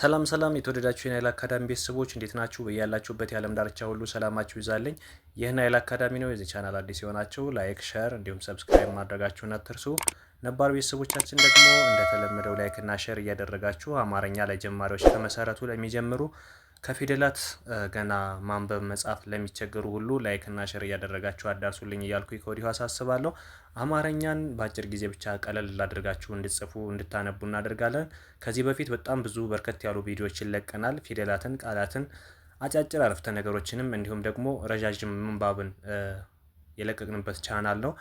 ሰላም የተወደዳችሁ የናይል አካዳሚ ቤተሰቦች እንዴት ናችሁ? በያላችሁበት የዓለም ዳርቻ ሁሉ ሰላማችሁ ይዛልኝ። ይህ ናይል አካዳሚ ነው። የዚህ ቻናል አዲስ የሆናችሁ ላይክ፣ ሸር እንዲሁም ሰብስክራይብ ማድረጋችሁን አትርሱ። ነባር ቤተሰቦቻችን ደግሞ እንደተለመደው ላይክ እና ሸር እያደረጋችሁ አማርኛ ለጀማሪዎች ከመሰረቱ ለሚጀምሩ ከፊደላት ገና ማንበብ መጻፍ ለሚቸገሩ ሁሉ ላይክ እና ሼር እያደረጋችሁ አዳርሱልኝ እያልኩኝ ከወዲሁ አሳስባለሁ። አማርኛን በአጭር ጊዜ ብቻ ቀለል አድርጋችሁ እንድትጽፉ እንድታነቡ እናደርጋለን። ከዚህ በፊት በጣም ብዙ በርከት ያሉ ቪዲዮዎችን ለቀናል። ፊደላትን፣ ቃላትን፣ አጫጭር አረፍተ ነገሮችንም እንዲሁም ደግሞ ረዣዥም ምንባብን የለቀቅንበት ቻናል ነው።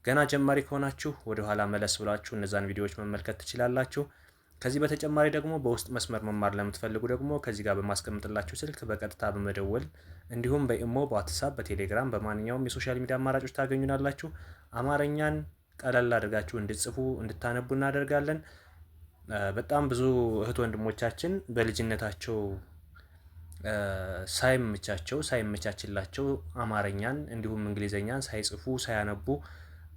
ገና ጀማሪ ከሆናችሁ ወደ ኋላ መለስ ብላችሁ እነዛን ቪዲዮዎች መመልከት ትችላላችሁ። ከዚህ በተጨማሪ ደግሞ በውስጥ መስመር መማር ለምትፈልጉ ደግሞ ከዚህ ጋር በማስቀምጥላችሁ ስልክ በቀጥታ በመደወል እንዲሁም በኢሞ፣ በዋትስአፕ፣ በቴሌግራም በማንኛውም የሶሻል ሚዲያ አማራጮች ታገኙናላችሁ። አማርኛን ቀለል አድርጋችሁ እንድትጽፉ እንድታነቡ እናደርጋለን። በጣም ብዙ እህት ወንድሞቻችን በልጅነታቸው ሳይመቻችላቸው አማርኛን እንዲሁም እንግሊዘኛን ሳይጽፉ ሳያነቡ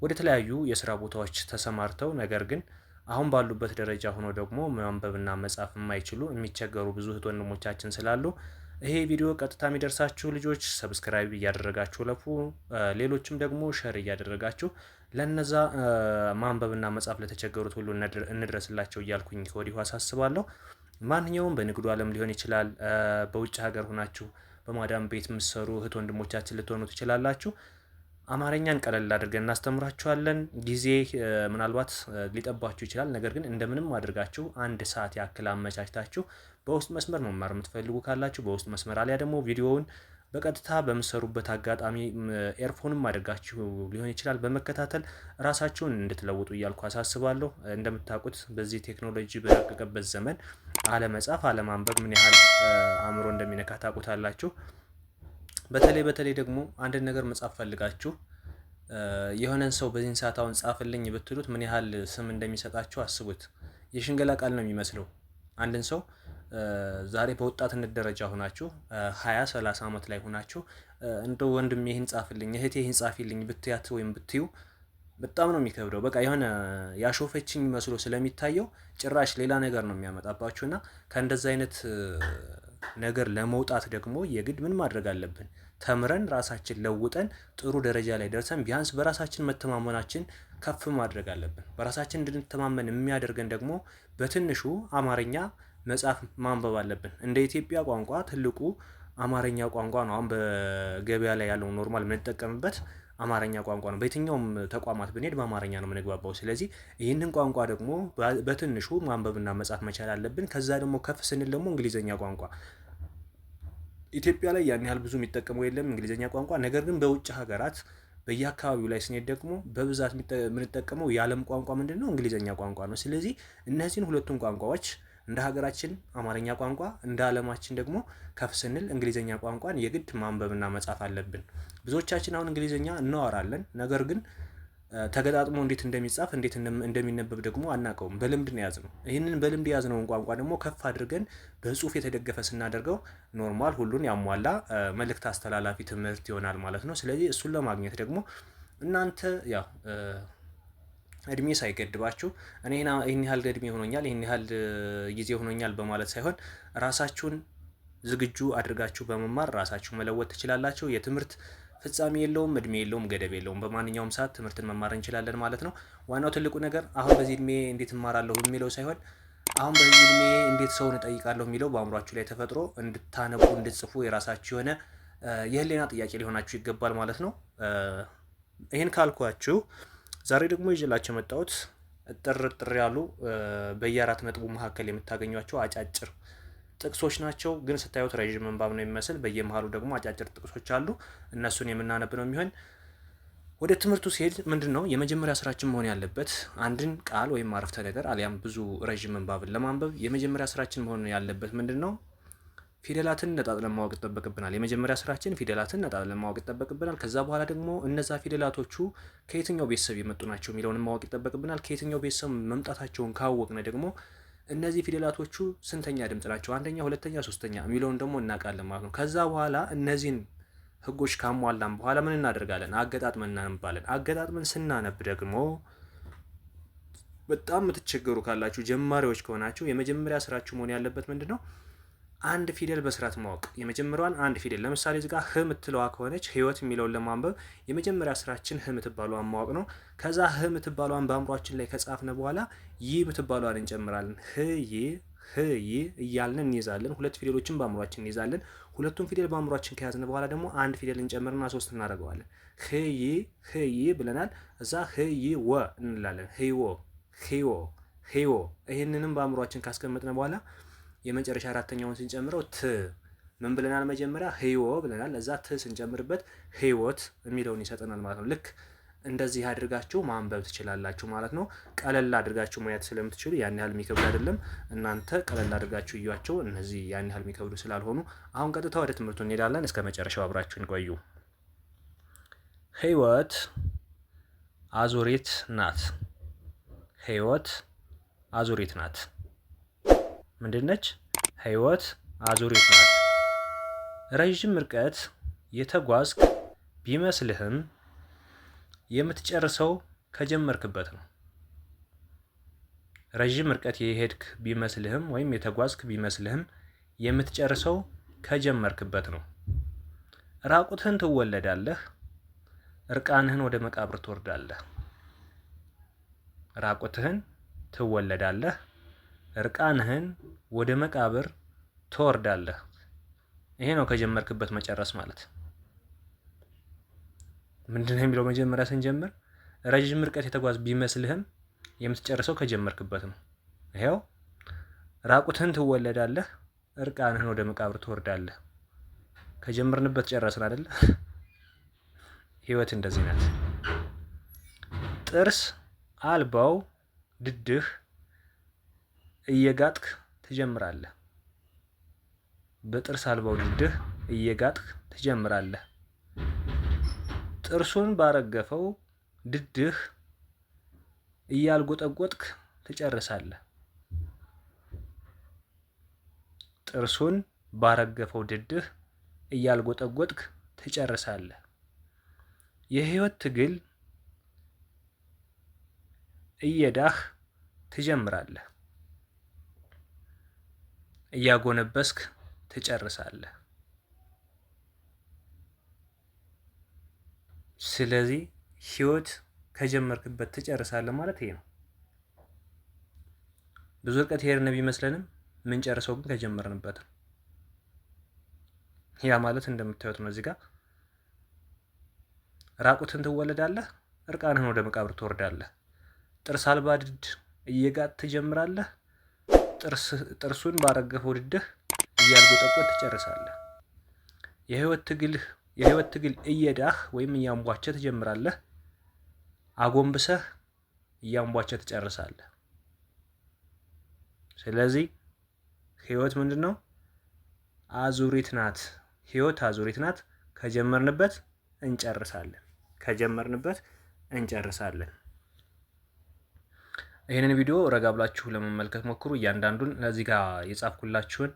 ወደ ተለያዩ የስራ ቦታዎች ተሰማርተው ነገር ግን አሁን ባሉበት ደረጃ ሆኖ ደግሞ ማንበብና መጻፍ የማይችሉ የሚቸገሩ ብዙ እህት ወንድሞቻችን ስላሉ ይሄ ቪዲዮ ቀጥታ የሚደርሳችሁ ልጆች ሰብስክራይብ እያደረጋችሁ ለፉ። ሌሎችም ደግሞ ሼር እያደረጋችሁ ለነዛ ማንበብና መጻፍ ለተቸገሩት ሁሉ እንድረስላቸው እያልኩኝ ከወዲሁ አሳስባለሁ። ማንኛውም በንግዱ ዓለም ሊሆን ይችላል፣ በውጭ ሀገር ሆናችሁ በማዳም ቤት የምትሰሩ እህት ወንድሞቻችን ልትሆኑ ትችላላችሁ። አማርኛን ቀለል አድርገን እናስተምራችኋለን። ጊዜ ምናልባት ሊጠባችሁ ይችላል። ነገር ግን እንደምንም አድርጋችሁ አንድ ሰዓት ያክል አመቻችታችሁ በውስጥ መስመር መማር የምትፈልጉ ካላችሁ በውስጥ መስመር አሊያ ደግሞ ቪዲዮውን በቀጥታ በምሰሩበት አጋጣሚ ኤርፎንም አድርጋችሁ ሊሆን ይችላል በመከታተል ራሳችሁን እንድትለውጡ እያልኩ አሳስባለሁ። እንደምታውቁት በዚህ ቴክኖሎጂ በረቀቀበት ዘመን አለመጻፍ አለማንበብ ምን ያህል አእምሮ እንደሚነካ ታውቁታላችሁ። በተለይ ደግሞ አንድን ነገር መጻፍ ፈልጋችሁ የሆነን ሰው በዚህን ሰዓት አሁን ጻፍልኝ ብትሉት ምን ያህል ስም እንደሚሰጣችሁ አስቡት። የሽንገላ ቃል ነው የሚመስለው። አንድን ሰው ዛሬ በወጣትነት ደረጃ ሆናችሁ 20-30 ዓመት ላይ ሆናችሁ እንደው ወንድሜ ይህን ጻፍልኝ፣ እህቴ ይህን ጻፊልኝ ብትያት ወይም ብትዩ በጣም ነው የሚከብደው። በቃ የሆነ ያሾፈችኝ መስሎ ስለሚታየው ጭራሽ ሌላ ነገር ነው የሚያመጣባችሁና ከእንደዛ አይነት ነገር ለመውጣት ደግሞ የግድ ምን ማድረግ አለብን? ተምረን ራሳችን ለውጠን ጥሩ ደረጃ ላይ ደርሰን ቢያንስ በራሳችን መተማመናችን ከፍ ማድረግ አለብን። በራሳችን እንድንተማመን የሚያደርገን ደግሞ በትንሹ አማርኛ መጻፍ ማንበብ አለብን። እንደ ኢትዮጵያ ቋንቋ ትልቁ አማርኛ ቋንቋ ነው። አሁን በገበያ ላይ ያለው ኖርማል የምንጠቀምበት አማርኛ ቋንቋ ነው። በየትኛውም ተቋማት ብንሄድ በአማርኛ ነው የምንግባባው። ስለዚህ ይህንን ቋንቋ ደግሞ በትንሹ ማንበብና መጻፍ መቻል አለብን። ከዛ ደግሞ ከፍ ስንል ደግሞ እንግሊዘኛ ቋንቋ ኢትዮጵያ ላይ ያን ያህል ብዙ የሚጠቀመው የለም እንግሊዘኛ ቋንቋ። ነገር ግን በውጭ ሀገራት በየአካባቢው ላይ ስንሄድ ደግሞ በብዛት የምንጠቀመው የዓለም ቋንቋ ምንድን ነው? እንግሊዘኛ ቋንቋ ነው። ስለዚህ እነዚህን ሁለቱን ቋንቋዎች እንደ ሀገራችን አማርኛ ቋንቋ እንደ ዓለማችን ደግሞ ከፍ ስንል እንግሊዘኛ ቋንቋን የግድ ማንበብና መጻፍ አለብን። ብዙዎቻችን አሁን እንግሊዘኛ እናወራለን፣ ነገር ግን ተገጣጥሞ እንዴት እንደሚጻፍ እንዴት እንደሚነበብ ደግሞ አናውቀውም። በልምድ ነው ያዝነው። ይህንን በልምድ የያዝነውን ቋንቋ ደግሞ ከፍ አድርገን በጽሁፍ የተደገፈ ስናደርገው ኖርማል ሁሉን ያሟላ መልእክት አስተላላፊ ትምህርት ይሆናል ማለት ነው። ስለዚህ እሱን ለማግኘት ደግሞ እናንተ ያው እድሜ ሳይገድባችሁ እኔ ይህን ያህል እድሜ ሆኖኛል ይህን ያህል ጊዜ ሆኖኛል በማለት ሳይሆን ራሳችሁን ዝግጁ አድርጋችሁ በመማር ራሳችሁ መለወጥ ትችላላችሁ። የትምህርት ፍጻሜ የለውም፣ እድሜ የለውም፣ ገደብ የለውም። በማንኛውም ሰዓት ትምህርትን መማር እንችላለን ማለት ነው። ዋናው ትልቁ ነገር አሁን በዚህ እድሜ እንዴት እማራለሁ የሚለው ሳይሆን አሁን በዚህ እድሜ እንዴት ሰውን እጠይቃለሁ የሚለው በአእምሯችሁ ላይ ተፈጥሮ እንድታነቡ እንድትጽፉ የራሳችሁ የሆነ የህሊና ጥያቄ ሊሆናችሁ ይገባል ማለት ነው። ይህን ካልኳችሁ ዛሬ ደግሞ ይዤላችሁ የመጣሁት ጥር ያሉ በየአራት ነጥቡ መካከል የምታገኟቸው አጫጭር ጥቅሶች ናቸው። ግን ስታዩት ረዥም ምንባብ ነው የሚመስል። በየመሃሉ ደግሞ አጫጭር ጥቅሶች አሉ። እነሱን የምናነብ ነው የሚሆን። ወደ ትምህርቱ ሲሄድ ምንድነው የመጀመሪያ ስራችን መሆን ያለበት? አንድን ቃል ወይም አረፍተ ነገር አሊያም ብዙ ረዥም ምንባብን ለማንበብ የመጀመሪያ ስራችን መሆን ያለበት ምንድነው? ፊደላትን ነጣጥለን ማወቅ ይጠበቅብናል። የመጀመሪያ ስራችን ፊደላትን ነጣጥለን ማወቅ ይጠበቅብናል። ከዛ በኋላ ደግሞ እነዛ ፊደላቶቹ ከየትኛው ቤተሰብ የመጡ ናቸው የሚለውን ማወቅ ይጠበቅብናል። ከየትኛው ቤተሰብ መምጣታቸውን ካወቅነ ደግሞ እነዚህ ፊደላቶቹ ስንተኛ ድምጽ ናቸው፣ አንደኛ፣ ሁለተኛ፣ ሶስተኛ የሚለውን ደግሞ እናውቃለን ማለት ነው። ከዛ በኋላ እነዚህን ህጎች ካሟላን በኋላ ምን እናደርጋለን? አገጣጥመን እናነባለን። አገጣጥመን ስናነብ ደግሞ በጣም የምትቸገሩ ካላችሁ ጀማሪዎች ከሆናችሁ የመጀመሪያ ስራችሁ መሆን ያለበት ምንድነው? አንድ ፊደል በስርዓት ማወቅ። የመጀመሪያዋን አንድ ፊደል ለምሳሌ እዚህ ጋር ህ የምትለዋ ከሆነች ህይወት የሚለውን ለማንበብ የመጀመሪያ ስራችን ህ የምትባለዋን ማወቅ ነው። ከዛ ህ የምትባለዋን በአእምሯችን ላይ ከጻፍነ በኋላ ይ የምትባለዋን እንጨምራለን። ህ ይ እያልን እንይዛለን። ሁለት ፊደሎችን በአእምሯችን እንይዛለን። ሁለቱም ፊደል በአእምሯችን ከያዝነ በኋላ ደግሞ አንድ ፊደል እንጨምርና ሶስት እናደርገዋለን። ህ ይ ብለናል። እዛ ህ ይ ወ እንላለን። ህይዎ ይህንንም በአእምሯችን ካስቀመጥነ በኋላ የመጨረሻ አራተኛውን ስንጨምረው ት ምን ብለናል? መጀመሪያ ህይወ ብለናል። እዛ ት ስንጨምርበት ህይወት የሚለውን ይሰጠናል ማለት ነው። ልክ እንደዚህ አድርጋችሁ ማንበብ ትችላላችሁ ማለት ነው። ቀለል አድርጋችሁ ማየት ስለምትችሉ ያን ያህል የሚከብድ አይደለም። እናንተ ቀለል አድርጋችሁ እዩዋቸው። እነዚህ ያን ያህል የሚከብዱ ስላልሆኑ አሁን ቀጥታ ወደ ትምህርቱ እንሄዳለን። እስከ መጨረሻው አብራችሁን ቆዩ። ህይወት አዙሪት ናት። ህይወት አዙሪት ናት። ምንድነች? ህይወት አዙሪት ናት። ረዥም ርቀት የተጓዝክ ቢመስልህም የምትጨርሰው ከጀመርክበት ነው። ረዥም ርቀት የሄድክ ቢመስልህም ወይም የተጓዝክ ቢመስልህም የምትጨርሰው ከጀመርክበት ነው። ራቁትህን ትወለዳለህ፣ እርቃንህን ወደ መቃብር ትወርዳለህ። ራቁትህን ትወለዳለህ፣ እርቃንህን ወደ መቃብር ትወርዳለህ። ይሄ ነው ከጀመርክበት መጨረስ ማለት። ምንድነው የሚለው? መጀመሪያ ስንጀምር ረዥም ርቀት የተጓዝ ቢመስልህም የምትጨርሰው ከጀመርክበት ነው። ይሄው ራቁትህን ትወለዳለህ፣ እርቃንህን ወደ መቃብር ትወርዳለህ። ከጀመርንበት ጨረስን አይደል? ህይወት እንደዚህ ናት። ጥርስ አልባው ድድህ እየጋጥክ ትጀምራለህ። በጥርስ አልባው ድድህ እየጋጥክ ትጀምራለህ። ጥርሱን ባረገፈው ድድህ እያልጎጠጎጥክ ትጨርሳለህ። ጥርሱን ባረገፈው ድድህ እያልጎጠጎጥክ ትጨርሳለህ። የህይወት ትግል እየዳህ ትጀምራለህ። እያጎነበስክ ትጨርሳለህ። ስለዚህ ህይወት ከጀመርክበት ትጨርሳለህ ማለት ይሄ ነው። ብዙ ርቀት ሄድን ቢመስለንም ምን ጨርሰው ግን ከጀመርንበት ነው። ያ ማለት እንደምታዩት ነው። እዚህ ጋር ራቁትን ትወለዳለህ፣ እርቃንህን ወደ መቃብር ትወርዳለህ። ጥርስ አልባ ድድ እየጋጥ ትጀምራለህ። ጥርሱን ባረገፈው ድድህ እያልጎጠጎጥ ትጨርሳለህ። የህይወት ትግል እየዳህ ወይም እያንቧቸ ትጀምራለህ። አጎንብሰህ እያንቧቸ ትጨርሳለህ። ስለዚህ ህይወት ምንድነው? አዙሪት ናት። ህይወት አዙሪት ናት። ከጀመርንበት እንጨርሳለን። ይህንን ቪዲዮ ረጋ ብላችሁ ለመመልከት ሞክሩ። እያንዳንዱን እዚህ ጋር የጻፍኩላችሁን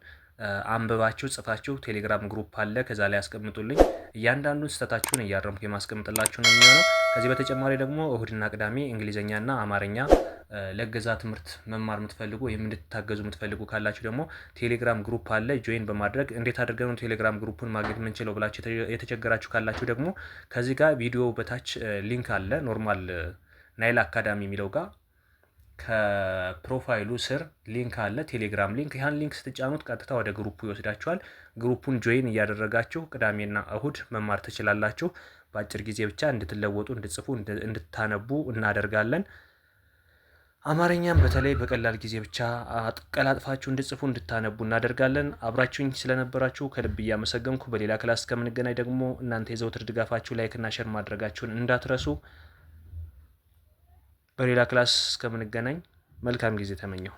አንብባችሁ ጽፋችሁ ቴሌግራም ግሩፕ አለ፣ ከዛ ላይ ያስቀምጡልኝ። እያንዳንዱን ስህተታችሁን እያረምኩ የማስቀምጥላችሁ ነው የሚሆነው። ከዚህ በተጨማሪ ደግሞ እሁድና ቅዳሜ እንግሊዝኛና አማርኛ ለገዛ ትምህርት መማር የምትፈልጉ ወይም እንድትታገዙ የምትፈልጉ ካላችሁ ደግሞ ቴሌግራም ግሩፕ አለ። ጆይን በማድረግ እንዴት አድርገን ነው ቴሌግራም ግሩፑን ማግኘት የምንችለው ብላችሁ የተቸገራችሁ ካላችሁ ደግሞ ከዚህ ጋር ቪዲዮ በታች ሊንክ አለ። ኖርማል ናይል አካዳሚ የሚለው ጋር ከፕሮፋይሉ ስር ሊንክ አለ፣ ቴሌግራም ሊንክ። ያን ሊንክ ስትጫኑት ቀጥታ ወደ ግሩፑ ይወስዳችኋል። ግሩፑን ጆይን እያደረጋችሁ ቅዳሜና እሁድ መማር ትችላላችሁ። በአጭር ጊዜ ብቻ እንድትለወጡ፣ እንድትጽፉ፣ እንድታነቡ እናደርጋለን። አማርኛም በተለይ በቀላል ጊዜ ብቻ አቀላጥፋችሁ እንድትጽፉ፣ እንድታነቡ እናደርጋለን። አብራችሁኝ ስለነበራችሁ ከልብ እያመሰገንኩ በሌላ ክላስ እስከምንገናኝ ደግሞ እናንተ የዘውትር ድጋፋችሁ ላይክና ሼር ማድረጋችሁን እንዳትረሱ። በሌላ ክላስ እስከምንገናኝ መልካም ጊዜ ተመኘሁ።